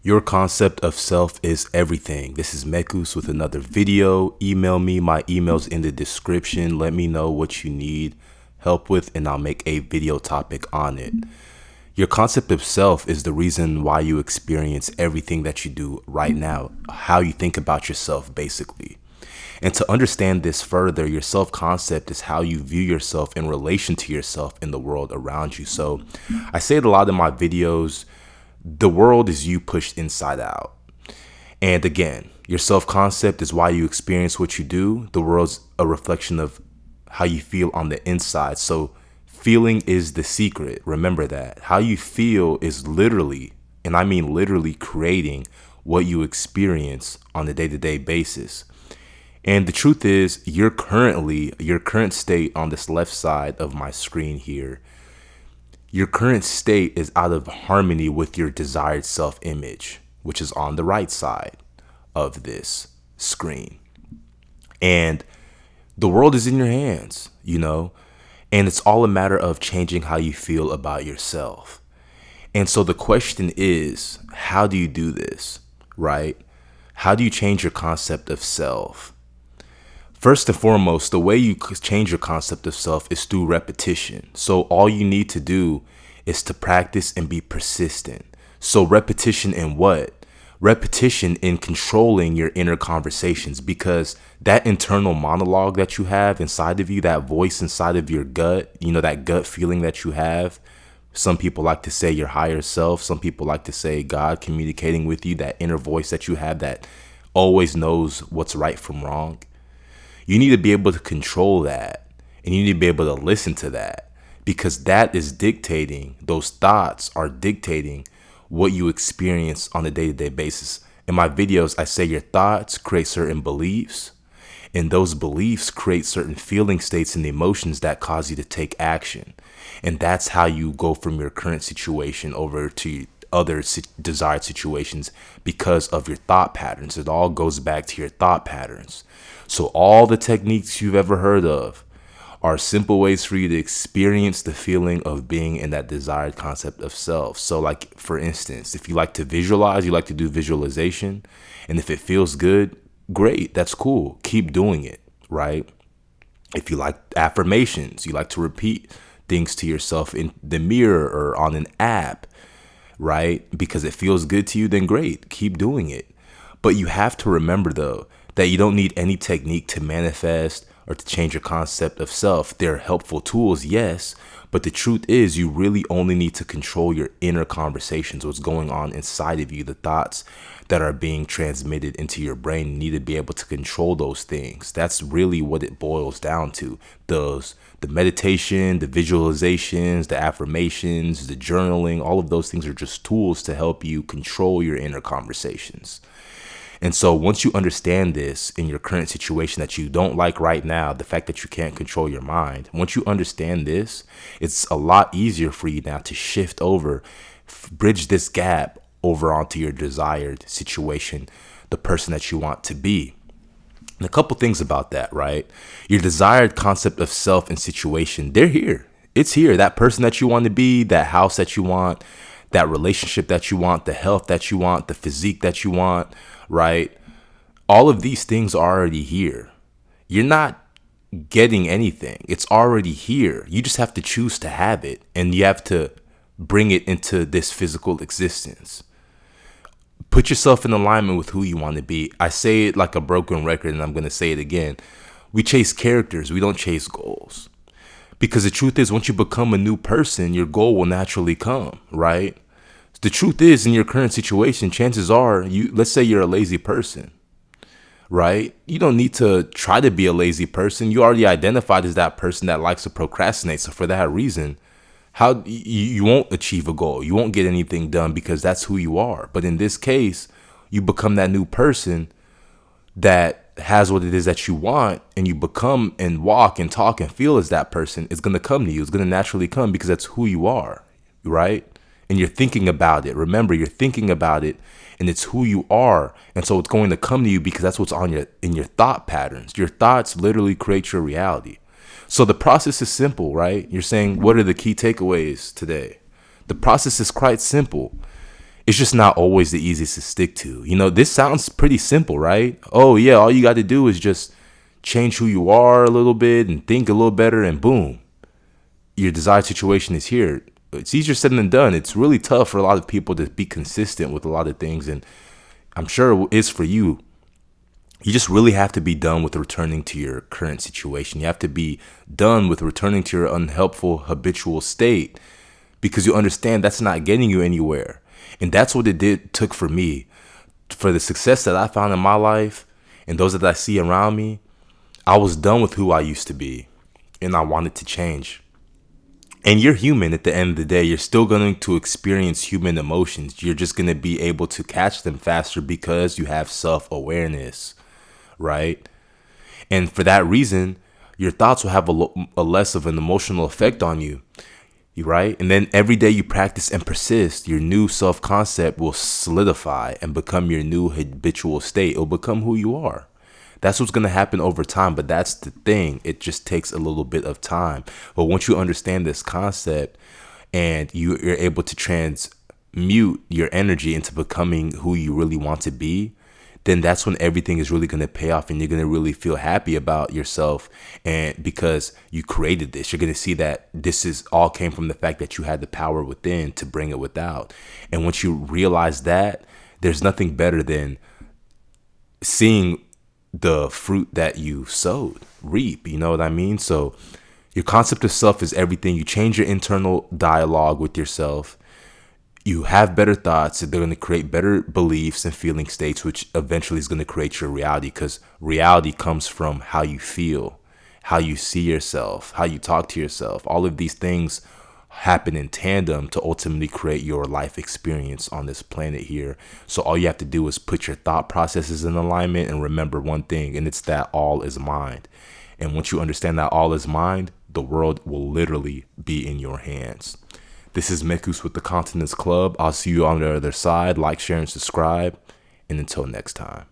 Your concept of self is everything. This is Mekus with another video. Email me. My email's in the description. Let me know what you need help with and I'll make a video topic on it. Your concept of self is the reason why you experience everything that you do right now, how you think about yourself basically. And to understand this further, your self-concept is how you view yourself in relation to yourself in the world around you. So I say it a lot in my videos, the world is you pushed inside out. And again, your self-concept is why you experience what you do. The world's a reflection of how you feel on the inside. So feeling is the secret. Remember that. How you feel is literally, and I mean literally, creating what you experience on a day-to-day basis. And the truth is, your current state on this left side of my screen here, your current state is out of harmony with your desired self-image, which is on the right side of this screen. And the world is in your hands, and it's all a matter of changing how you feel about yourself. And so the question is, how do you do this, right? How do you change your concept of self? First and foremost, the way you change your concept of self is through repetition. So all you need to do is to practice and be persistent. So repetition in what? Repetition in controlling your inner conversations, because that internal monologue that you have inside of you, that voice inside of your gut, that gut feeling that you have. Some people like to say your higher self. Some people like to say God communicating with you, that inner voice that you have that always knows what's right from wrong. You need to be able to control that, and you need to be able to listen to that, because that is dictating, those thoughts are dictating what you experience on a day-to-day basis. In my videos, I say your thoughts create certain beliefs, and those beliefs create certain feeling states and emotions that cause you to take action. And that's how you go from your current situation over to other desired situations, because of your thought patterns. It all goes back to your thought patterns. So all the techniques you've ever heard of are simple ways for you to experience the feeling of being in that desired concept of self. So like, for instance, if you like to visualize, you like to do visualization, and if it feels good, great, that's cool. Keep doing it, right? If you like affirmations, you like to repeat things to yourself in the mirror or on an app, right? Because it feels good to you, then great, keep doing it. But you have to remember though, that you don't need any technique to manifest or to change your concept of self. They're helpful tools, yes, but the truth is you really only need to control your inner conversations, what's going on inside of you, the thoughts that are being transmitted into your brain. You need to be able to control those things. That's really what it boils down to. The meditation, the visualizations, the affirmations, the journaling, all of those things are just tools to help you control your inner conversations. And so once you understand this in your current situation that you don't like right now, the fact that you can't control your mind, once you understand this, it's a lot easier for you now to shift over, bridge this gap over onto your desired situation, the person that you want to be. And a couple things about that, right? Your desired concept of self and situation, they're here. It's here. That person that you want to be, that house that you want, that relationship that you want, the health that you want, the physique that you want, right? All of these things are already here. You're not getting anything. It's already here. You just have to choose to have it, and you have to bring it into this physical existence. Put yourself in alignment with who you want to be. I say it like a broken record, and I'm going to say it again. We chase characters. We don't chase goals. Because the truth is, once you become a new person, your goal will naturally come, right? The truth is, in your current situation, chances are, let's say you're a lazy person, right? You don't need to try to be a lazy person. You already identified as that person that likes to procrastinate. So for that reason, how you won't achieve a goal. You won't get anything done because that's who you are. But in this case, you become that new person that has what it is that you want, and you become and walk and talk and feel as that person. It's going to come to you. It's going to naturally come because that's who you are, right? And you're thinking about it. Remember, you're thinking about it, and it's who you are. And so it's going to come to you because that's what's in your thought patterns. Your thoughts literally create your reality. So the process is simple, right? You're saying, what are the key takeaways today? The process is quite simple. it's just not always the easiest to stick to. You know, this sounds pretty simple, right? Oh yeah, all you got to do is just change who you are a little bit and think a little better, and boom, your desired situation is here. It's easier said than done. It's really tough for a lot of people to be consistent with a lot of things, and I'm sure it is for you. You just really have to be done with returning to your current situation. You have to be done with returning to your unhelpful habitual state, because you understand that's not getting you anywhere. And that's what took for me. For the success that I found in my life and those that I see around me, I was done with who I used to be, and I wanted to change. And you're human at the end of the day. You're still going to experience human emotions. You're just going to be able to catch them faster because you have self-awareness, right? And for that reason, your thoughts will have a less of an emotional effect on you, right? And then every day you practice and persist, your new self-concept will solidify and become your new habitual state. It'll become who you are. That's what's going to happen over time. But that's the thing. It just takes a little bit of time. But once you understand this concept and you're able to transmute your energy into becoming who you really want to be, then that's when everything is really going to pay off, and you're going to really feel happy about yourself. And because you created this, you're going to see that this is all came from the fact that you had the power within to bring it without. And once you realize that, there's nothing better than seeing the fruit that you sowed reap. You know what I mean? So your concept of self is everything. You change your internal dialogue with yourself. You have better thoughts, and they're going to create better beliefs and feeling states, which eventually is going to create your reality, because reality comes from how you feel, how you see yourself, how you talk to yourself. All of these things happen in tandem to ultimately create your life experience on this planet here. So all you have to do is put your thought processes in alignment and remember one thing, and it's that all is mind. And once you understand that all is mind, the world will literally be in your hands. This is Mekus with the Continence Club. I'll see you on the other side. Like, share, and subscribe. And until next time.